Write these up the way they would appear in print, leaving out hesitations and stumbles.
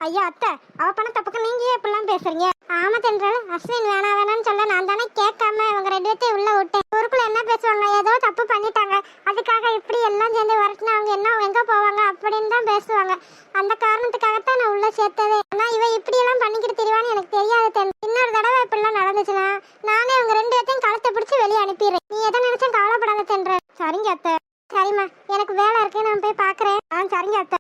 ஐயா அத்தை, அவ பண்ண தப்புக்கு நீங்க ஏன் இப்படிலாம் பேசுறீங்க? ஆமா தென்றல், அஸ்வின் வேணா வேணான்னு சொல்ல நான் தானே கேட்காம இவங்க ரெண்டு பேர்த்தையும் உள்ள விட்டேன். ஊருக்குள்ள என்ன பேசுவாங்க, ஏதோ தப்பு பண்ணிட்டாங்க, அதுக்காக இப்படி எல்லாம் சேர்ந்து வரட்டுனா அவங்க என்ன எங்க போவாங்க அப்படின்னு தான் பேசுவாங்க. அந்த காரணத்துக்காகத்தான் நான் உள்ள சேர்த்ததே. ஆனா இவ இப்படி எல்லாம் பண்ணிக்கிட்டு தெரியவான்னு எனக்கு தெரியாது தென்றல். இன்னொரு தடவை இப்படிலாம் நடந்துச்சுன்னா நானே அவங்க ரெண்டு பேர்த்தையும் கழுத்தை பிடிச்சி வெளியே அனுப்பிடுறேன். நீ எதை நினைச்சும் கவலைப்படாத தென்றல். சரிங்க அத்தை. சரிம்மா, எனக்கு வேலை இருக்கு, நான் போய் பாக்குறேன். சரிங்க அத்தை.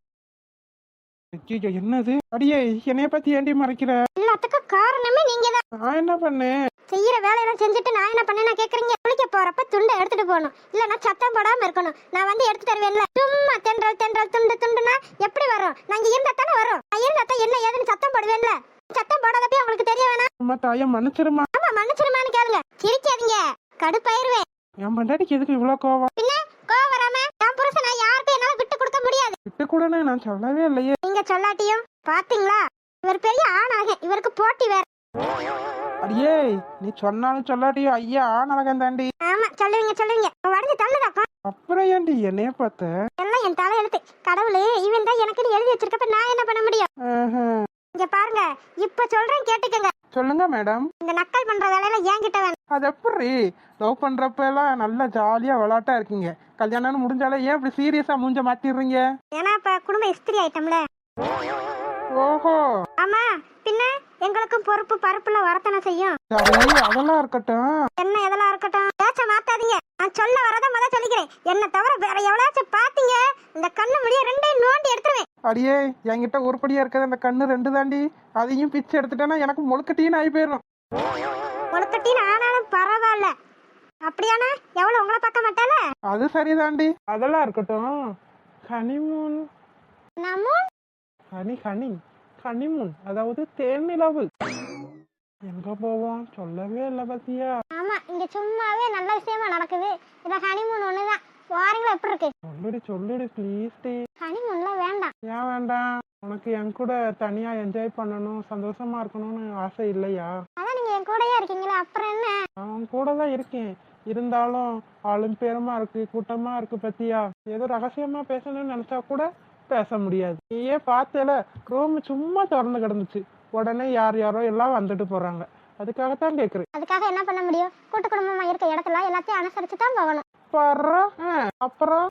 என்னது அடியே, என்னைய பத்தி ஏண்டி மறைக்கிற? எல்லாத்துக்கும் காரணமே நீங்க தான். நான் என்ன பண்ணேன்? செய்யற வேலையெல்லாம் செஞ்சுட்டு நான் என்ன பண்ணேன்னா கேக்குறீங்க? குளிக்க போறப்ப துண்டை எடுத்துட்டு போகணும், இல்லன்னா சத்தம் போடாம இருக்கணும். நான் வந்து எடுத்து தருவேன்ல. சும்மா தென்றல் தென்றல் துண்டு துண்டுனா எப்படி வரும்? நாங்க இருந்தா தானே வரும். நான் இருந்தா என்ன ஏதுன்னு சத்தம் போடுவேன்ல. சத்தம் போடாதப்ப உங்களுக்கு தெரிய வேணாம். அம்மா தாயா மன்னிச்சிருமா. ஆமா மன்னிச்சிருமான்னு கேளுங்க. சிரிக்காதீங்க, கடுப்பாயிருவேன். என் பண்டாடிக்கு எதுக்கு இவ்வளவு கோவம்? பின்ன கோவம் வராம என் புருஷனை யாருக்கும் என்னால விட்டு கொடுக்க முடியாது. விட்டு கூடனே நான் சொல்லவே இல்லையே. நீங்க சொல்லாட்டியும் பாத்தீங்களா, இவர் பெரிய ஆணாக, இவருக்கு போட்டி வேற. அடியே, நீ சொன்னாலும் சொல்லாட்டியும் ஐயா ஆனழகன் தாண்டி. ஆமா சொல்லுவீங்க சொல்லுவீங்க. உடஞ்சு தள்ளுதாக்கா. அப்புறம் ஏண்டி என்னைய பார்த்த? எல்லாம் என் தலை எழுத்து. கடவுளே இவன் தான் எனக்குன்னு எழுதி வச்சிருக்கப்ப நான் என்ன பண்ண முடியும்? இங்க பாருங்க, இப்ப சொல்றேன் கேட்டுக்கங்க. சொல்லுங்க மேடம். இந்த நக்கல் பண்ற வேலையில என்கிட்ட வேணும். அது எப்படி? லவ் பண்றப்ப எல்லாம் நல்லா ஜாலியா விளையாட்டா இருக்கீங்க, கல்யாணம்னு முடிஞ்சாலே ஏன் இப்படி சீரியஸா மூஞ்ச மாத்திடுறீங்க? ஏன்னா இப்ப குடும்ப இஸ்திரி ஆயிட்டம்ல. ஓஹோ. ஆமா, பின்ன எங்களுக்கும் பொறுப்பு பருப்புல வரத்தனை செய்யும். சரி, அதெல்லாம் இருக்கட்டும். என்ன எதெல்லாம் இருக்கட்டும், பேச்ச மாத்தாதீங்க. நான் சொல்ல வரத முத சொல்லிக்கிறேன். என்ன தவிர வேற எவ்வளவாச்சும் பாத்தீங்க, இந்த கண்ணு முடிய ரெண்டையும் நோண்டி எடுத்துருவேன். அடியே, என்கிட்ட உருப்படியா இருக்கிறது அந்த கண்ணு ரெண்டு தாண்டி. அதையும் பிச்சு எடுத்துட்டேன்னா எனக்கு முழுக்கட்டின்னு ஆகி போயிடும். முழுக்கட்டின்னு ஆனாலும் பரவாயில்ல. அப்படியானா எவ்வளவு உங்களை பார்க்க மாட்டால? அது சரிதாண்டி, அதெல்லாம் இருக்கட்டும். ஹனிமூன். ஹனிமூன் அதாவது தேனிலவு எங்க போவோம் சொல்லவே இல்லை பத்தியா? ஆமா, இங்க சும்மாவே நல்ல விஷயமா நடக்குது. இந்த ஹனிமூன் ஒண்ணுதான். வாரங்களா எப்படி இருக்கு? சொல்லுடி ப்ளீஸ் டி. ஹனிமூன்ல வேண்டாம். ஏன் வேண்டாம்? உனக்கு என் கூட தனியா என்ஜாய் பண்ணணும், சந்தோஷமா இருக்கணும்னு ஆசை இல்லையா? அதான் நீங்க என் கூடயே இருக்கீங்களா, அப்புறம் என்ன? அவன் கூட தான் இருக்கேன், இருந்தாலும் ஆளும் பேருமா இருக்கு, கூட்டமா இருக்கு பத்தியா? ஏதோ ரகசியமா பேசணும்னு நினைச்சா கூட பேச முடியாது. நீயே பார்த்தல, ரூம் சும்மா திறந்து கிடந்துச்சு, உடனே யாரோ எல்லாம் வந்துட்டு போறாங்க. அதுக்காகத்தான் கேக்குறேன். அதுக்காக என்ன பண்ண முடியும்? கூட்டு குடும்பமா இருக்க இடத்துல எல்லாத்தையும் அனுசரிச்சு தான் போகணும். அப்புறம்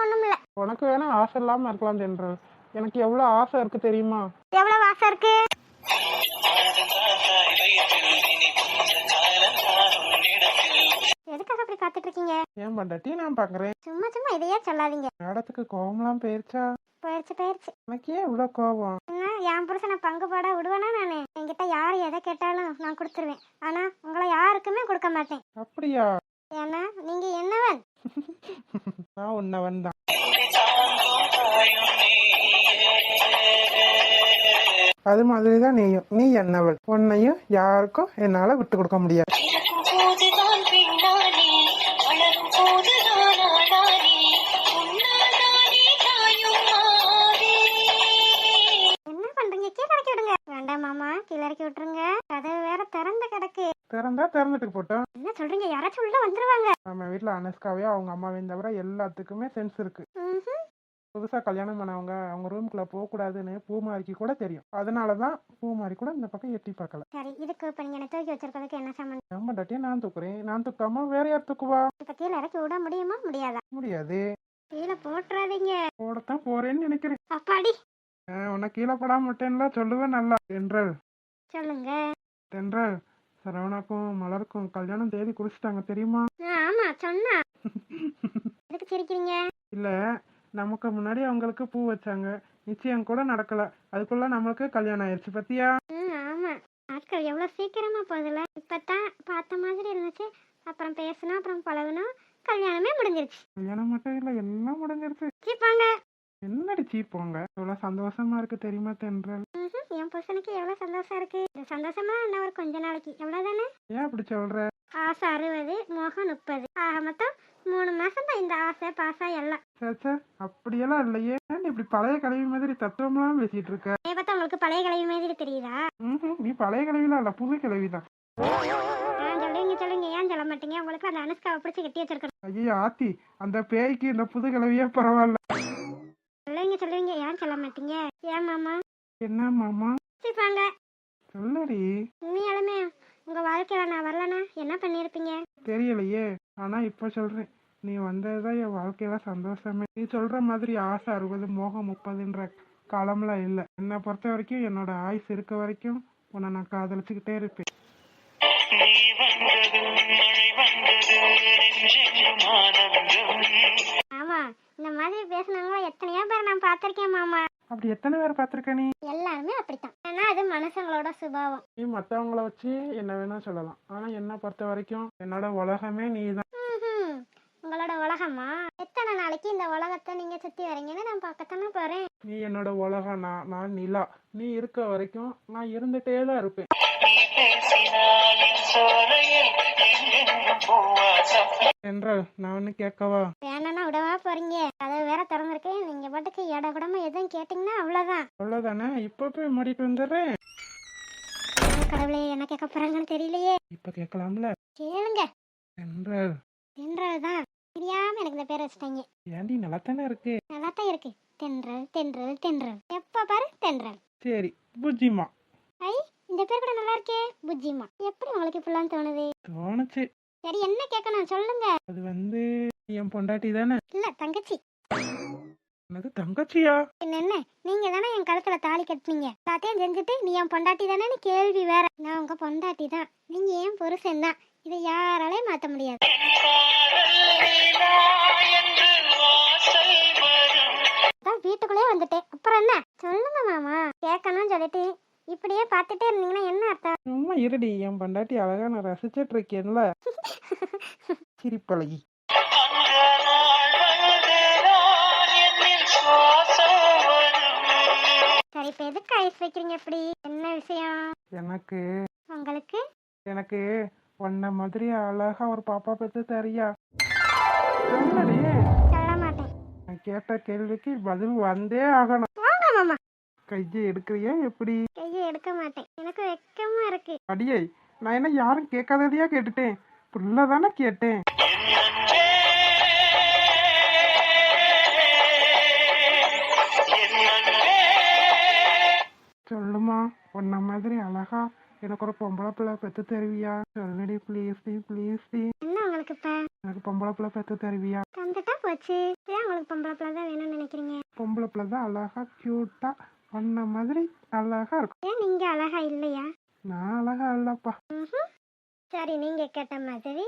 ஒண்ணும் இல்ல. உனக்கு வேணா ஆசை இல்லாம இருக்கலாம் தென்றல், எனக்கு எவ்வளவு ஆசை இருக்கு தெரியுமா? எவ்வளவு ஆசை இருக்கு? எதுக்காக அப்படி காத்துட்டு இருக்கீங்க? ஏன் பண்டாட்டி நான் பாக்குறேன். சும்மா இதையே சொல்லாதீங்க. இடத்துக்கு கோவம்லாம் போயிருச்சா? போயிருச்சு. எனக்கு ஏன் இவ்வளவு கோவம்? என் புருஷனை பங்கு போட விடுவேனா? நானு என்கிட்ட யாரு எதை கேட்டாலும் நான் கொடுத்துருவேன். ஆனா உங்களை யாருக்குமே கொடுக்க மாட்டேன். அப்படியா? ஏன்னா நீங்க என்னவன்? நான் உன்னவன் தான். அது மாதிரிதான் நீயும். நீ என்னவள், உன்னையும் யாருக்கும் என்னால விட்டு கொடுக்க முடியாது. என்ன பண்றீங்க? கீழே இறக்கி விடுங்க. வேண்டாம் மாமா, கீழே இறக்கி விட்டுருங்க. கதவு வேற திறந்த கிடக்கு. திறந்துட்டு போட்டோம். என்ன சொல்றீங்க? யாராச்சும் உள்ள வந்துருவாங்க. நம்ம வீட்டுல அனுஷ்காவே அவங்க அம்மாவையும் தவிர எல்லாத்துக்குமே சென்ஸ் இருக்கு. புதுசா கல்யாணம் பண்ணவங்க அவங்க ரூம்குள்ள போக கூடாதுன்னு பூமாரிக்கு கூட தெரியும். அதனாலதான் பூமாரி கூட இந்த பக்கம் எட்டி பார்க்கல. சரி, இதுக்கு இப்ப நீங்க தூக்கி வச்சிருக்கிறதுக்கு என்ன சம்பந்தம்? நம்ம டட்டியை நான் தூக்குறேன், நான் தூக்காம வேற யார் தூக்குவா? இப்ப கீழே இறக்கி விட முடியுமா? முடியாதா? முடியாது. கீழே போட்டுறாதீங்க. போடத்தான் போறேன்னு நினைக்கிறேன். அப்பாடி, உன்னை கீழே போடாம மாட்டேன்ல சொல்லுவேன். நல்லா தென்றல். சொல்லுங்க. தென்றல், சரவணாக்கும் மலருக்கும் கல்யாணம் தேதி குறிச்சிட்டாங்க தெரியுமா? ஆமா சொன்னா. எதுக்கு சிரிக்கிறீங்க? இல்ல, நமக்கு முன்னாடி அவங்களுக்கு பூ வச்சாங்க, நிச்சயம் கூட நடக்கல, அதுக்குள்ள நம்மளுக்கு கல்யாணம் ஆயிடுச்சு பத்தியா? ஆமா, நாட்கள் எவ்வளவு சீக்கிரமா போகுதுல. இப்பதான் பார்த்த மாதிரி இருந்துச்சு, அப்புறம் பேசணும், அப்புறம் பழகணும், கல்யாணமே முடிஞ்சிருச்சு. கல்யாணம் மட்டும் இல்ல, எல்லாம் முடிஞ்சிருச்சு. சீப்பாங்க. என்னடி சீப்போங்க, எவ்வளவு சந்தோஷமா இருக்கு தெரியுமா தென்றல்? என் புருஷனுக்கு எவ்வளவு சந்தோஷம் இருக்கு. இந்த சந்தோஷமா என்ன ஒரு கொஞ்ச நாளைக்கு, எவ்வளவுதானே? ஏன் அப்படி சொல்ற? ஆசை 60, மோகம் 30, ஆக மொத்தம் 3 மாசம் தான் இந்த ஆசை பாசா எல்லாம். சேச்சே, அப்படியெல்லாம் இல்லையே. ஏன் இப்படி பழைய கல்வி மாதிரி தத்துவம்லாம் பேசிட்டு இருக்க? என்னைய பார்த்தா உங்களுக்கு பழைய கல்வி மாதிரி தெரியுதா? நீ பழைய கல்விலாம் இல்ல, புது கல்விதான். சொல்லுங்க ஏன் சொல்ல மாட்டீங்க? உங்களுக்கு அந்த அனுஷ்காவை பிடிச்சி கட்டி வச்சிருக்கணும். ஐயோ ஆத்தி, அந்த பேய்க்கு இந்த புது கல்வியே பரவாயில்ல. சொல்லுவீங்க ஏன் சொல்ல மாட்டீங்க? ஏன் மாமா? என்ன மாமா? சிப்பாங்க சொல்லடி. உண்மையாலுமே உங்க வாழ்க்கையில நான் வரலனா என்ன பண்ணிருப்பீங்க? தெரியலையே, ஆனா இப்ப சொல்றேன், நீ வந்ததுதான் என் வாழ்க்கையில சந்தோஷமே. நீ சொல்ற மாதிரி ஆசை 60 மோகம் 30ன்ற காலம்லாம் இல்லை. என்னை பொறுத்த வரைக்கும் என்னோட ஆயுசு இருக்க வரைக்கும் உன்னை நான் காதலிச்சுக்கிட்டே இருப்பேன். ஆமா, இந்த மாதிரி பேசுனவங்க எத்தனையோ பேர் நான் பார்த்திருக்கேன் மாமா. அப்படி எத்தனை பேர் பார்த்திருக்க நீ? எல்லாருமே அப்படித்தான். ஏன்னா அது மனுஷங்களோட சுபாவம். நீ மற்றவங்கள வச்சு என்ன வேணா சொல்லலாம், ஆனா என்னை பொறுத்த வரைக்கும் என்னோட உலகமே நீ தான். உங்களோட உலகமா? எத்தனை நாளைக்கு இந்த உலகத்தை நீங்க சுத்தி வரீங்கன்னு நான் பார்க்கத்தானே போறேன். நீ என்னோட உலகம், நான் நிலா. நீ இருக்க வரைக்கும் நான் இருந்துட்டே தான் இருப்பேன். என்றால் நான் ஒண்ணு கேட்கவா? வேணா விடவா போறீங்க? அதை வேற திறந்திருக்கேன். நீங்க பாட்டுக்கு ஏடா கூடமா எதுவும் கேட்டீங்கன்னா அவ்வளவுதான். அவ்வளவுதானே? இப்ப போய் மாட்டிட்டு வந்துடுறேன். கடவுளே, என்ன கேட்க போறாங்கன்னு தெரியலையே. இப்ப கேட்கலாம்ல? கேளுங்க. என்றால் தென்றல்தான். தெரியாம எனக்கு இந்த பேரை வச்சுட்டாங்க. ஏண்டி நல்லாத்தானே இருக்கு? நல்லாத்தான் இருக்கு. தென்றல் தென்றல் தென்றல், எப்ப பாரு தென்றல். சரி, புஜ்ஜிமா. ஐ, இந்த பேர் கூட நல்லா இருக்கே, புஜ்ஜிமா. எப்படி உங்களுக்கு இப்படிலாம் தோணுது? தோணுச்சு. சரி, என்ன கேட்கணும் சொல்லுங்க. அது என் பொண்டாட்டி தானே? இல்ல, தங்கச்சி. என்னது தங்கச்சியா? என்ன நீங்க தானே என் கழுத்துல தாலி கட்டினீங்க. எல்லாத்தையும் செஞ்சுட்டு நீ என் பொண்டாட்டி தானேன்னு கேள்வி வேற. நான் உங்க பொண்டாட்டி தான், நீங்க ஏன் புருஷன் தான். இதை யாராலையும் மாத்த முடியாது. வீட்டுக்குள்ளே வந்துட்டேன், அப்புறம் என்ன? சொல்லுங்க மாமா. கேட்கணும்னு சொல்லிட்டு இப்படியே பார்த்துட்டே இருந்தீங்கன்னா என்ன அர்த்தம்? சும்மா இருடி, என் பொண்டாட்டி அழகா நான் ரசிச்சிட்டு இருக்கேன்ல. சிரிப்பழகி. சரி, இப்ப எதுக்கு ஐஸ் வைக்கிறீங்க? எப்படி என்ன விஷயம்? எனக்கு உங்களுக்கு எனக்கு உன்ன மாதிரி அழகா ஒரு பாப்பா பெற்று தரியா? சொல்லடி. சொல்ல மாட்டேன். நான் கேட்ட கேள்விக்கு பதில் வந்தே ஆகணும். வாங்க மாமா. கையை எடுக்கிறியா எப்படி? கையை எடுக்க மாட்டேன், எனக்கு வெக்கமா இருக்கு. அடியே, நான் என்ன யாரும் கேட்காததையா கேட்டுட்டேன்? புள்ளதானே கேட்டேன். சொல்லுமா, உன்ன மாதிரி அழகா எனக்கு ஒரு பொம்பளை பிள்ளை பெற்று தருவியா? சொல்லுடி ப்ளீஸ் ப்ளீஸ். என்ன உங்களுக்கு இப்ப? எனக்கு பொம்பளை பிள்ளை பெற்று தருவியா? தந்துட்டா போச்சு. ஏன் உங்களுக்கு பொம்பளை பிள்ளை தான் வேணும்னு நினைக்கிறீங்க? பொம்பளை பிள்ளை தான் அழகா கியூட்டா உன்ன மாதிரி அழகா இருக்கும். ஏன் நீங்க அழகா இல்லையா? நான் அழகா இல்லப்பா. சரி, நீங்க கேட்ட மாதிரி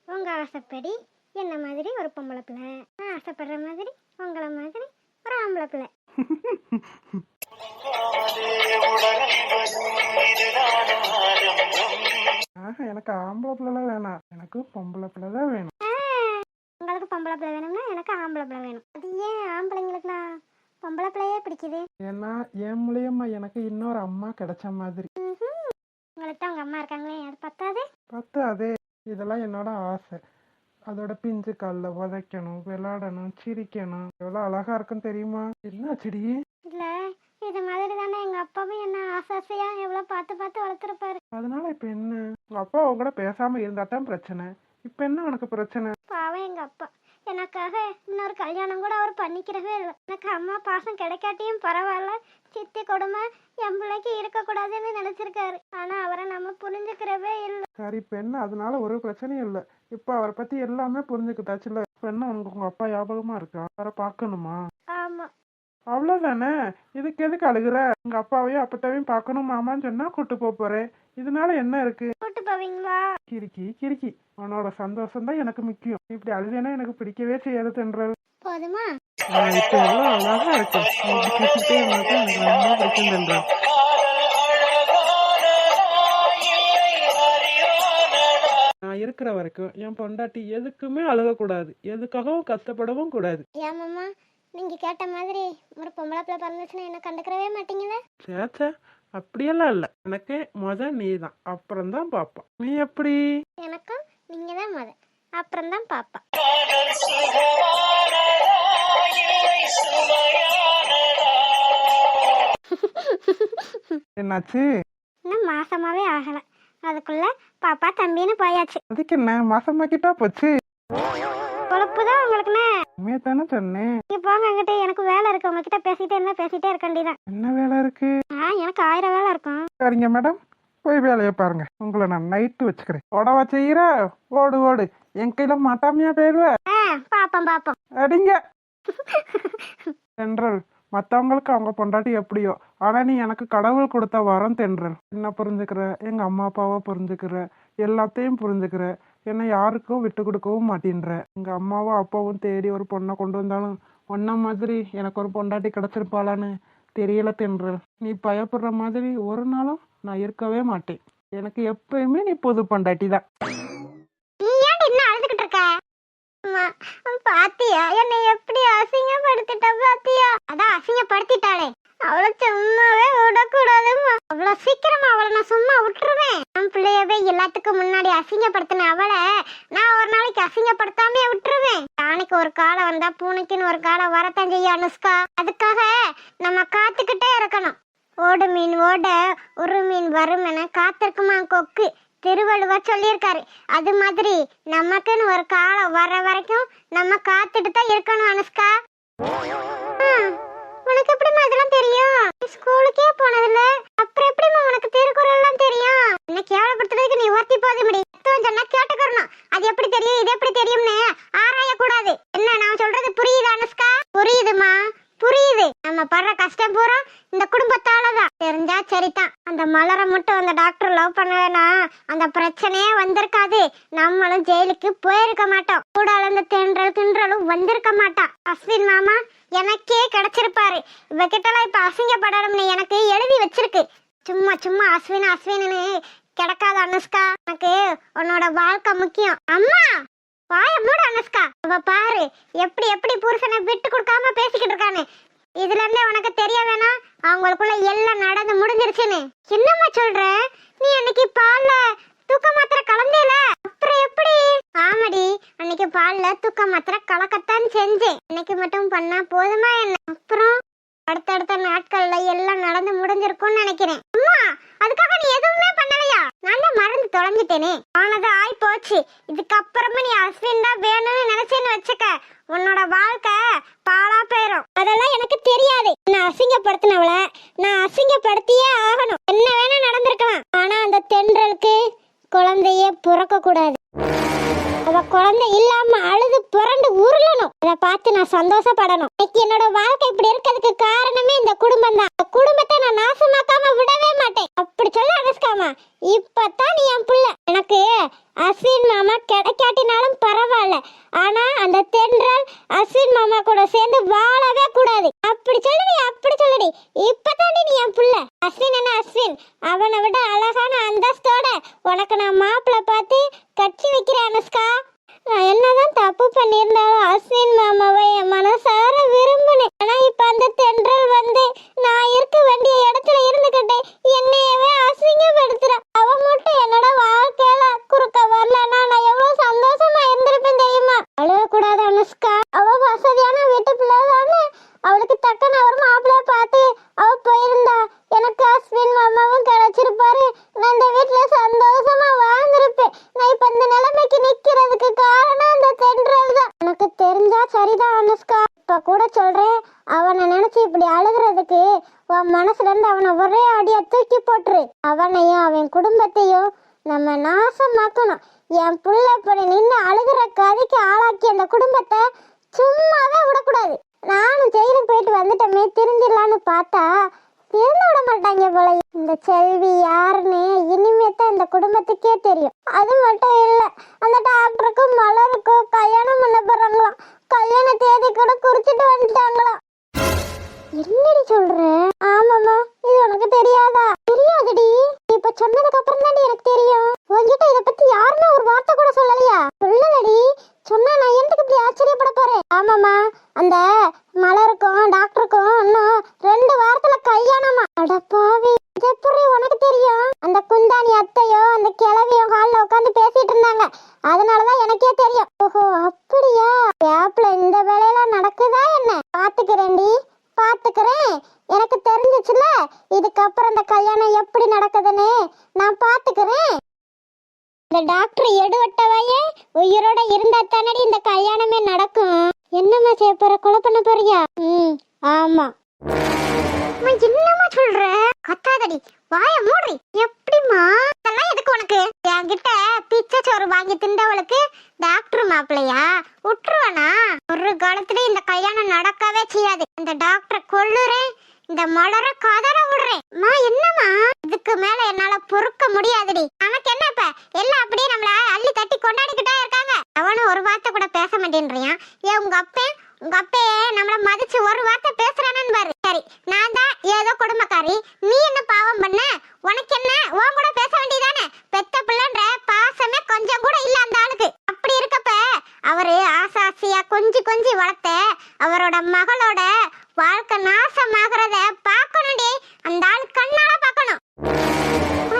உங்க ஆசைப்படி என்ன மாதிரி ஒரு பொம்பளை பிள்ளை, நான் ஆசைப்படுற மாதிரி உங்களை மாதிரி ஒரு ஆம்பளை பிள்ளை. எனக்கு ஆம்பளை பிள்ளை வேணாம், எனக்கு பொம்பளை பிள்ளை தான் வேணும். உங்களுக்கு பொம்பளை பிள்ளை வேணும்னா எனக்கு ஆம்பளை பிள்ளை வேணும். அது ஏன் ஆம்பளைங்களுக்குலாம் பொம்பளை பிள்ளையே பிடிக்குது? ஏன்னா என் மூலியமா எனக்கு இன்னொரு அம்மா கிடைச்ச மாதிரி. உங்களுக்கு தான் உங்க அம்மா இருக்காங்களே, அது பத்தாது? பத்தாதே. இதெல்லாம் என்னோட ஆசை. அதோட பிஞ்சு காலில் உதைக்கணும், விளையாடணும், சிரிக்கணும். எவ்வளோ அழகா இருக்குன்னு தெரியுமா? என்ன செடி? இல்ல, இது மாதிரி தானே எங்க அப்பாவும் என்ன ஆசையா எவ்வளவு பார்த்து பார்த்து வளர்த்துருப்பாரு. அதனால இப்ப என்ன? உங்க அப்பா உங்க கூட பேசாம இருந்தாதான் பிரச்சனை. இப்ப என்ன உனக்கு பிரச்சனை? பாவம் எங்க அப்பா, எனக்காக இன்னொரு கல்யாணம் கூட அவர் பண்ணிக்கிறவே இல்லை. எனக்கு அம்மா பாசம் கிடைக்காட்டியும் பரவாயில்ல, சித்தி கொடுமை என் பிள்ளைக்கு இருக்கக்கூடாதுன்னு நினைச்சிருக்காரு. ஆனா அவரை நம்ம புரிஞ்சுக்கிறவே இல்லை. சரி, இப்ப என்ன? அதனால ஒரு பிரச்சனையும் இல்லை. இப்ப அவரை பத்தி எல்லாமே புரிஞ்சுக்கிட்டாச்சுல. இப்ப என்ன உனக்கு உங்க அப்பா ஞாபகமா இருக்கா? அவரை பார்க்கணுமா? ஆமா. அவ்வளவுதானே. இதுக்கு எதுக்கு அழுகுற? உங்க அப்பாவையும் அப்பத்தாவையும் பார்க்கணும் மாமான்னு சொன்னா கூட்டு போறேன். இதனால என்ன இருக்கு? கூட்டு போவீங்களா? கிறுக்கி கிறுக்கி, உன்னோட சந்தோஷம் தான் எனக்கு முக்கியம். இப்படி அழுதேன்னா எனக்கு பிடிக்கவே செய்யாது தென்றல். போதுமா? இப்ப எவ்வளவு அழகா இருக்கு. எனக்கு ரொம்ப பிடிக்கும் தென்றல். நான் இருக்கிற வரைக்கும் என் பொண்டாட்டி எதுக்குமே அழுகக்கூடாது, எதுக்காகவும் கஷ்டப்படவும் கூடாது. ஏமாம்மா, நீங்க கேட்ட மாதிரி ஒரு பொம்பளை பிள்ளை பிறந்துச்சுன்னா என்ன கண்டுக்கிறவே மாட்டீங்களா? சேச்சா, அப்படியெல்லாம் இல்ல. எனக்கு நீ தான், அப்புறம் தான் பாப்பா. நீ எப்படி? எனக்கும் நீங்க தான் முத. அப்புறம் தான் பாப்பா. என்னாச்சு? இன்னும் மாசமாவே ஆகல, அதுக்குள்ள பாப்பா தம்பின்னு போயாச்சு. அதுக்கு என்ன மாசமாக்கிட்டா போச்சு? பொழப்புதான் உங்களுக்குன்னு. உண்மையை தானே சொன்னேன். நீங்க போங்க அங்கிட்ட, எனக்கு வேலை இருக்கு. உங்ககிட்ட பேசிட்டே இருக்க வேண்டியதான். என்ன வேலை இருக்கு? எனக்கு 1000 வேலை இருக்கும். சரிங்க மேடம், போய் வேலையை பாருங்க. உங்களை நான் நைட்டு வச்சுக்கிறேன். ஓடவா செய்யற? ஓடு ஓடு, என் கையில மாட்டாமையா போயிடுவ. பாப்போம். அடிங்க தென்றல். மற்றவங்களுக்கு அவங்க பொண்டாட்டி எப்படியோ, ஆனா நீ எனக்கு கடவுள் கொடுத்த வரம் தென்றல். என்ன புரிஞ்சுக்கிற, எங்க அம்மா அப்பாவை புரிஞ்சுக்கிற, எல்லாத்தையும் புரிஞ்சுக்கிற, என்னை யாருக்கும் விட்டு கொடுக்கவும் மாட்டேன்ற. எங்க அம்மாவும் அப்பாவும் தேடி ஒரு பொண்ணை கொண்டு வந்தாலும் ஒன்ன மாதிரி எனக்கு ஒரு பொண்டாட்டி கிடைச்சிருப்பாளான்னு தெரியல தென்றல். நீ பயப்படுற மாதிரி ஒரு நாளும் நான் இருக்கவே மாட்டேன். எனக்கு எப்பயுமே நீ புது பொண்டாட்டி தான். நீ ஏன் என்ன அழுதுகிட்டு இருக்க? பாத்தியா என்னை எப்படி அசிங்கப்படுத்திட்ட? பாத்தியா? அதான் அசிங்கப்படுத்திட்டாளே, அவளை சும்மாவே விடக்கூடாதுமா. அவ்வளவு சீக்கிரமா அவளை நான் சும்மா விட்டுருவேன்? என் பிள்ளையவே எல்லாத்துக்கும் முன்னாடி அசிங்கப்படுத்தின அவளை நான் ஒரு நாளைக்கு அசிங்கப்படுத்தாமே விட்டுருவேன்? யானைக்கு ஒரு காலம் வந்தா பூனைக்குன்னு ஒரு காலம் வரத்தான் செய்யும் அனுஷ்கா. அதுக்காக நம்ம காத்துக்கிட்டே இருக்கணும். ஓடு மீன் ஓட ஒரு மீன் வரும் என காத்திருக்குமா கொக்கு, திருவள்ளுவர் சொல்லியிருக்காரு. அது மாதிரி நமக்குன்னு ஒரு காலம் வர வரைக்கும் நம்ம காத்துட்டு தான் இருக்கணும் அனுஷ்கா. உனக்கு எப்படிமா இதெல்லாம் தெரியும்? ஸ்கூலுக்கே போனதில்ல, அப்புறம் எப்படிமா உனக்கு திருக்குறள் எல்லாம் தெரியும்? என்ன கேவலப்படுத்துறதுக்கு நீ ஒருத்தி போத முடியும். சொன்னா கேட்டுக்கறணும். அது எப்படி தெரியும், இது எப்படி தெரியும்னு ஆராய கூடாது. என்ன நான் சொல்றது புரியுது அனுஷ்கா? புரியுதுமா, புரியுது. நம்ம படுற கஷ்டம் பூரா இந்த குடும்பத்தாலதான். தெரிஞ்சா சரிதான். அந்த மலரை மட்டும் அந்த டாக்டர் லவ் பண்ணலனா அந்த பிரச்சனையே வந்திருக்காது. நம்மளும் ஜெயிலுக்கு போயிருக்க மாட்டோம். கூட அந்த தென்றலும் வந்திருக்க மாட்டான். அஸ்வின் மாமா எனக்கே கிடைச்சிருப்பாரு. இவகிட்டலாம் இப்ப அசிங்கப்படணும்னு எனக்கு எழுதி வச்சிருக்கு. சும்மா அஸ்வின்னு கிடக்காத அனுஷ்கா. எனக்கு உன்னோட வாழ்க்கை முக்கியம். அம்மா வாய மூட அனுஷ்கா. அவ பாரு எப்படி புருஷனை விட்டு கொடுக்காம பேசிக்கிட்டு இருக்கானு. இதுல இருந்தே உனக்கு தெரிய வேணாம் அவங்களுக்குள்ள எல்லாம் நடந்து முடிஞ்சிருச்சுன்னு. என்னம்மா சொல்ற நீ? அன்னைக்கு பால்ல தூக்க மாத்திரை கலந்தேல, அப்புறம் எப்படி? ஆமாடி, அன்னைக்கு பால்ல தூக்க மாத்திரை கலக்கத்தான் செஞ்சேன். இன்னைக்கு மட்டும் பண்ணா போதுமா என்ன? அப்புறம் அடுத்தடுத்த நாட்கள்ல எல்லாம் நடந்து முடிஞ்சிருக்கும்னு நினைக்கிறேன். அம்மா அதுக்காக நீ எதுவுமே பண்ணலையா? நான் தான் மறந்து தொலைஞ்சிட்டேனே. ஆனது ஆய் போச்சு. இதுக்கப்புறமா நீ அஸ்வின் தான் வேணும்னு நினைச்சேன்னு வச்சுக்க, உன்னோட வாழ்க்கை பாழா போயிரும். அதெல்லாம் எனக்கு தெரியாது. நான் அசிங்கப்படுத்தினவள நான் அசிங்கப்படுத்தியே ஆகணும். என்ன வேணா நடந்திருக்கலாம். ஆனா அந்த தென்றலுக்கு குழந்தையே பிறக்க கூடாது. அவ குழந்தை இல்லாம அழுது புரண்டு உருளணும். அதை பார்த்து நான் சந்தோஷப்படணும். இன்னைக்கு என்னோட வாழ்க்கை இப்படி இருக்கிறதுக்கு காரணமே இந்த குடும்பம் தான். இந்த குடும்பத்தை நான் நாசமாக்காம விடவே மாட்டேன். அப்படி சொல்ல அனுஷ்காமா, இப்பதான் நீ என் புள்ள. எனக்கு அஸ்வின் மாமா கிடைக்காட்டினாலும் பரவாயில்ல, ஆனா அந்த தென்றல் அஸ்வின் மாமா கூட சேர்ந்து வாழவே கூடாது. அப்படி சொல்லுடி. இப்பதான் நீ என் புள்ள. அஸ்வின் என்ன அஸ்வின், அவனை விட அழகான அந்தஸ்தோட உனக்கு நான் மாப்பிள்ளை பார்த்து கட்சி வைக்கிறேன் அனுஷ்கா. நான் என்னதான் தப்பு பண்ணியிருந்தாலும் அஸ்வின் மாமாவை என் மனசார விரும்பினேன். ஆனா இப்ப அந்த தென்றல் வந்து நான் இருக்க வேண்டிய இடத்துல இருந்துகிட்டே என்னையவே அசிங்கப்படுத்துறா. அவ மட்டும் என்னோட வாழ்க்கையில குறுக்க வரலன்னா நான் எவ்வளவு சந்தோஷமா இருந்திருப்பேன் தெரியுமா? அழுகக்கூடாது அனுஷ்கா. அவ வசதியான வீட்டு பிள்ளைதானே, அவளுக்கு தக்கன ஒரு மாப்பிள்ளை பார்த்து அவ போயிருந்தா எனக்கு அஸ்வின் மாமாவும் கிடைச்சிருப்பாரு. நான் இந்த வீட்டுல சந்தோஷமா வாழ்ந்திருப்பேன். நான் இப்ப இந்த நிலைமைக்கு நிக்கிறதுக்கு காரணம் அந்த தென்றல் தான். எனக்கு தெரிஞ்சா சரிதான் அனுஷ்கா. இப்ப கூட சொல்றேன், அவனை நினைச்சு இப்படி அழுகிறதுக்கு உன் மனசுல இருந்து அவனை ஒரே அடியா தூக்கி போட்டுரு. அவனையும் அவன் குடும்பத்தையும் நம்ம நாசமாக்கணும். என் புள்ள இப்படி நின்று அழுகிற கதைக்கு ஆளாக்கி அந்த குடும்பத்தை சும்மாவே விடக்கூடாது. நானும் ஜெயிலுக்கு போயிட்டு வந்துட்டோமே, திருந்திடலான்னு பார்த்தா திருந்த விட மாட்டாங்க போல. இந்த செல்வி யாருன்னு இனிமே தான் இந்த குடும்பத்துக்கே தெரியும். அது மட்டும் இல்ல, அந்த டாக்டருக்கும் மலருக்கும் கல்யாணம் பண்ண போறாங்களாம். கல்யாண தேதி கூட குறிச்சிட்டு வந்துட்டாங்களாம். என்னடி சொல்ற? ஆமாமா, இது உனக்கு தெரியாதா? தெரியாதுடி. இப்ப சொன்னதுக்கு அப்புறம் தான் எனக்கு தெரியும். உன்கிட்ட இத பத்தி யாருமே ஒரு வார்த்தை கூட சொல்லலையா? சொல்லலடி. சொன்னா நான் எதுக்கு இப்படி ஆச்சரியப்பட போறேன்? ஆமாமா, அந்த மலருக்கும் டாக்டருக்கும் இன்னும் 2 வாரத்துல கல்யாணமா. அடப்பாவி, இது எப்படி உனக்கு தெரியும்? அந்த குந்தாணி அத்தையோ அந்த கிழவியோ ஹால்ல உட்காந்து பேசிட்டு இருந்தாங்க. அதனாலதான் எனக்கே தெரியும். கல்யாணம் எப்படி நடக்குதுன்னு நான் பாத்துக்கிறேன். இந்த டாக்டர் எடுவட்டவாயே உயிரோட இருந்தா தானடி இந்த கல்யாணமே நடக்கும். என்னம்மா செய்ய போற? கொலை பண்ண போறியா? ஆமா. என்னம்மா சொல்ற? கத்தாதடி, வாய மூடி. எப்படிமா? அதெல்லாம் எதுக்கு உனக்கு? என்கிட்ட பிச்சை சோறு வாங்கி திண்டவளுக்கு டாக்டர் மாப்பிள்ளையா? விட்டுருவானா? ஒரு காலத்துல இந்த கல்யாணம் நடக்கவே செய்யாது. இந்த டாக்டரை கொல்லுறேன், இந்த மலர காதல விடுறேன். என்னம்மா இதுக்கு மேல என்னால பொறுக்க முடியாதுடி. நமக்கு என்ன இப்ப? எல்லாம் அப்படியே நம்மள அள்ளி தட்டி கொண்டாடிக்கிட்டே இருக்காங்க. அவனும் ஒரு வார்த்தை கூட பேச மாட்டேன்றியான். ஏன் உங்க அப்பே நம்மள மதிச்சு ஒரு வார்த்தை பேசுறானு பாரு. சரி, நான் தான் ஏதோ குடும்பக்காரி, நீ என்ன பாவம் பண்ண? உனக்கு என்ன? உன் கூட பேச வேண்டியதானே? பெத்த பிள்ளைன்ற பாசமே கொஞ்சம் கூட இல்ல அந்த ஆளுக்கு. அப்படி இருக்கப்ப அவரு ஆசாசியா கொஞ்சி வளர்த்த அவரோட மகளோட வாழ்க்கை நாசமாகறத பாக்கணும்டி. அந்த ஆள் கண்ணால பாக்கணும்.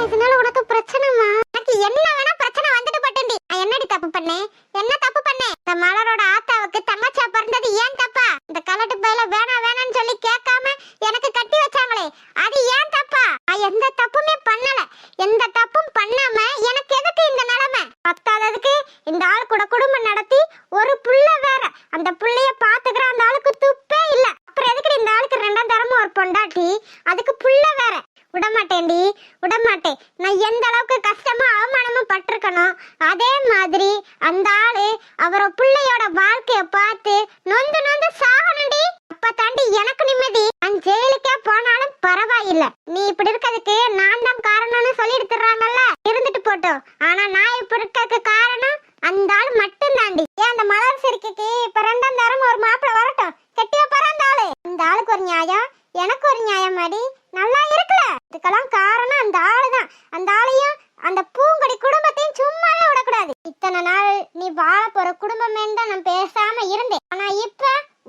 இதனால உனக்கு பிரச்சனைமா? எனக்கு என்ன வேணா பிரச்சனை வந்துட்டு பட்டேன்டி. நான் என்னடி தப்பு பண்ணேன்? என்ன தப்பு பண்ணேன்? இந்த மலரோட ஆத்தாவுக்கு தங்கச்சா பிறந்தது ஏன் தப்பா? இந்த கலட்டு பையில வேணான்னு சொல்லி கேட்காம எனக்கு கட்டி வச்சாங்களே, அது ஏன் தப்பா? நான் எந்த தப்புமே பண்ணல. எந்த தப்பும் பண்ணாம எனக்கு எதுக்கு இந்த நிலைமை? பத்தாததுக்கு இந்த ஆள் கூட குடும்பம் நடத்தி ஒரு புள்ள வேற. அந்த புள்ளைய பாத்துக்கிற அந்த ஆளுக்கு துப்பே இல்ல. அப்புறம் எதுக்கு இந்த ஆளுக்கு ரெண்டாம் தரமும் ஒரு பொண்டாட்டி, அதுக்கு புள்ள வேற? விடமாட்டேன்டி, விடமாட்டேன். நான் எந்த அளவுக்கு கஷ்டமும் அவமானமும் பட்டிருக்கணும், அதே மாதிரி அந்த ஆளு அவரோட பிள்ளையோட வாழ்க்கைய பார்த்து நொந்து சாகணும்டி. அப்ப தாண்டி எனக்கு நிம்மதி. நான் ஜெயிலுக்கே போனாலும் பரவாயில்ல. நீ இப்படி இருக்கிறதுக்கு நான் தான் காரணம்னு சொல்லி எடுத்துறாங்கல்ல, இருந்துட்டு போட்டோம். ஆனா நான் இப்ப இருக்கிறதுக்கு காரணம் அந்த ஆள் மட்டும் தாண்டி. ஏன் அந்த மலர் சிரிக்கைக்கு இப்ப ரெண்டாம் தரம் ஒரு மாப்பிள்ள வரட்டும், கெட்டி வைப்பாரு அந்த ஆளு. இந்த ஆளுக்கு ஒரு நியாயம், எனக்கு ஒரு நியாயம் மாதிரி நல்லா இருக்குல்ல. இதுக்கெல்லாம் காரணம் அந்த ஆளுதான். அந்த ஆளையும் அந்த பூங்கொடி குடும்பத்தையும் சும்மாவே விடக்கூடாது. இத்தனை நாள் நீ வாழ போற குடும்பமே தான் நான் பேசாம இருந்தேன். ஆனா இப்ப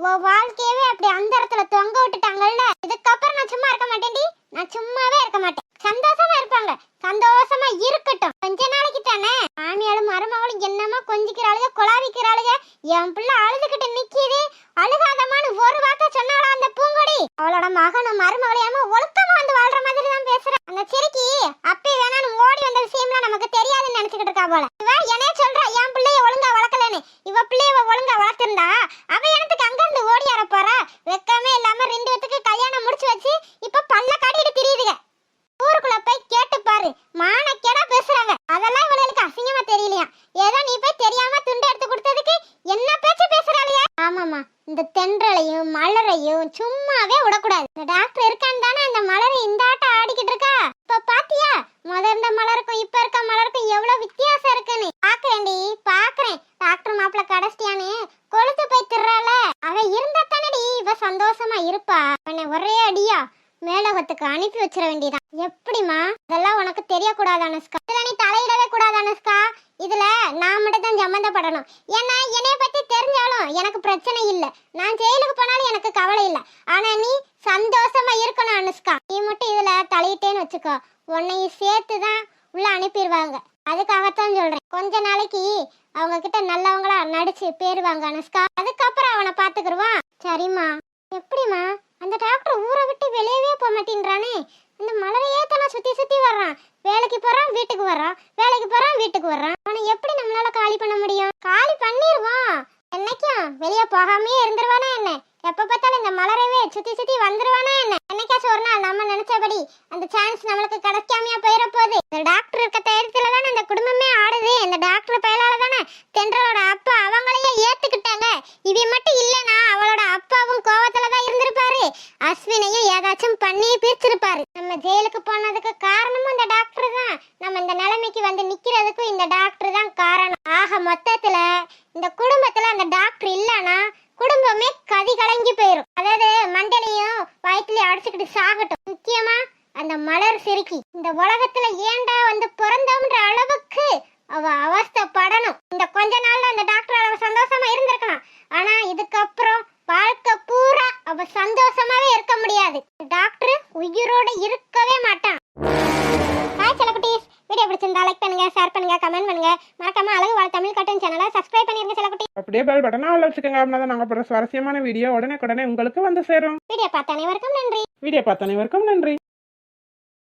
உன் வாழ்க்கையவே அப்படி அந்த இடத்துல தொங்க விட்டுட்டாங்கல்ல. இதுக்கப்புறம் நான் சும்மா இருக்க மாட்டேன்டி. நான் சும்மாவே இருக்க மாட்டேன். சந்தோஷமா இருப்பாங்க, சந்தோஷமா இருக்கட்டும். கொஞ்ச நாளைக்கு தானே. மாமியாலும் மருமகளும் என்னமா கொஞ்சிக்கிறாளுக, கொலாவிக்கிறாளுக. என் பிள்ளை அழுதுகிட்டு நிக்கிது. அழுகாதமான்னு ஒரு வார்த்தை சொன்னாளா அந்த பூங்கொடி? அவளோட மகனும் மருமகளையாம ஒழுக்கமா வந்து வாழ்ற மாதிரி தான் பேசுறேன். அந்த சிரிக்கி அப்பே வேணான்னு ஓடி வந்த விஷயம்லாம் நமக்கு தெரியாதுன்னு நினைச்சுக்கிட்டு இருக்கா போல. இவ என்ன சொல்றா? என் பிள்ளைய ஒழுங்கா வளர்க்கலன்னு. இவ பிள்ளைய ஒழுங்கா வளர்த்திருந்தா அவ எனக்கு அங்க இருந்து ஓடி வர போறா? வெக்கமே இல்லாம 2 பேத்துக்கு கல்யாணம் முடிச்சு வச்சு இப்ப பல்ல காட்டிட்டு திரியுதுங்க. ஊருக்குள்ள போய் கேட்டு பாரு, மானக்கேடா பேசுறாங்க. அதெல்லாம் இவளுக்கு அசிங்கமா தெரியலையா? ஏதோ நீ போய் தெரியாம துண்டு எடுத்து கொடுத்ததுக்கு என்ன பேச்சு பேசுறாளியா? ஆமாமா, இந்த தென்றலையும் மலரையும் சும்மாவே விடக்கூடாது. இந்த டாக்டர் இருக்கான்னு தானே அந்த மலரை இந்த ஆட்டம் ஆடிக்கிட்டு இருக்கா. இப்ப பாத்தியா முதல்ல மலருக்கும் இப்ப இருக்க மலருக்கும் எவ்வளவு வித்தியாசம் இருக்குன்னு? பாக்குறேன்டி, பாக்குறேன். டாக்டர் மாப்பிள்ள கடைசியானு கொளுத்து போய் திர்றால. அவ இருந்தா தானடி இவ சந்தோஷமா இருப்பா. அவனை ஒரே அடியா மேலோகத்துக்கு அனுப்பி வச்சிட வேண்டியதான். எப்படிமா? இதெல்லாம் உனக்கு தெரியக்கூடாது அனுஷ்கா. இதுல நீ தலையிடவே கூடாது அனுஷ்கா. இதுல நான் மட்டும் தான் சம்மந்தப்படணும். ஏன்னா என்னைய பத்தி தெரிஞ்சாலும் எனக்கு பிரச்சனை இல்ல. நான் ஜெயிலுக்கு போனாலும் எனக்கு கவலை இல்ல. ஆனா நீ சந்தோஷமா இருக்கணும் அனுஷ்கா. நீ மட்டும் இதுல தலையிட்டேன்னு வச்சுக்கோ, உன்னையும் சேர்த்துதான் உள்ள அனுப்பிடுவாங்க. அதுக்காகத்தான் சொல்றேன். கொஞ்ச நாளைக்கு அவங்க கிட்ட நல்லவங்களா நடிச்சு பேருவாங்க அனுஷ்கா. அதுக்கப்புறம் அவனை பாத்துக்கிடுவான். சரிம்மா. எப்படிமா? அந்த டாக்டர் ஊரை விட்டு வெளியவே போக மாட்டேன்றானே. அந்த மலரையே தானே சுத்தி வர்றான். வேலைக்கு போறான், வீட்டுக்கு வர்றான், வேலைக்கு போறான், வீட்டுக்கு வர்றான். அவனை எப்படி நம்மளால காலி பண்ண முடியும்? காலி பண்ணிடுவான். என்னைக்கும் வெளியே போகாமே இருந்துருவானா என்ன? எப்ப பார்த்தாலும் இந்த மலரவே சுத்தி வந்துருவானா என்ன? என்னைக்காச்சும் ஒரு நாள் நம்ம நினைச்சபடி அந்த சான்ஸ் நம்மளுக்கு கிடைக்காமையா போயிட போகுது. இந்த டாக்டர் இருக்க தைரியத்துல தானே இந்த குடும்பமே ஆடுது. இந்த டாக்டர் பயிலால தானே தென்றலோட அப்பா அவங்களையே ஏத்துக்கிட்டாங்க. இவ மட்டும் இல்லைன்னா அவளோட அப்பாவும் கோவத்துலதான் இருந்திருப்பாரு. அஸ்வினையும் ஏதாச்சும் பண்ணி பிரிச்சிருப்பாரு. நம்ம ஜெயிலுக்கு போனதுக்கு காரணமும் இந்த டாக்டர் தான். நம்ம இந்த நிலைமைக்கு வந்து நிக்கிறதுக்கும் இந்த டாக்டர் தான் காரணம். ஆக மொத்தத்துல இந்த குடும்பத்துல அந்த டாக்டர் இல்லைன்னா குடும்பமே கதி கலங்கி போயிரும். அதாவது மண்டலையும் வயிற்றுலயும் அடிச்சுக்கிட்டு சாகட்டும். முக்கியமா அந்த மலர் சிரிக்கி இந்த உலகத்துல ஏண்டா வந்து பிறந்தோம்ன்ற அளவுக்கு அவ அவஸ்தைப்படணும். இந்த கொஞ்ச நாள்ல அந்த டாக்டர் அவ சந்தோஷமா இருந்திருக்கலாம். ஆனா இதுக்கப்புறம் வாழ்க்கை பூரா அவ சந்தோஷமாவே இருக்க முடியாது. டாக்டர் உயிரோட இருக்கவே மாட்டான். ஹாய் செல்லக்குட்டீஸ், வீடியோ பிடிச்சிருந்தா லைக் பண்ணுங்க, ஷேர் பண்ணுங்க, கமெண்ட் பண்ணுங்க. மறக்காம அழகு வாழ் தமிழ் கார்ட்டூன் சேனலை சப்ஸ்கிரைப் பண்ணிருங்க செல்லக்குட்டி. அப்படியே பெல் பட்டனை ஆல்ல வச்சுக்கோங்க. அப்படின்னா நாங்க போடுற சுவாரஸ்யமான வீடியோ உடனே உங்களுக்கு வந்து சேரும். வீடியோ பார்த்த அனைவருக்கும் நன்றி. வீடியோ பார்த்த அனைவருக்கும் நன்றி.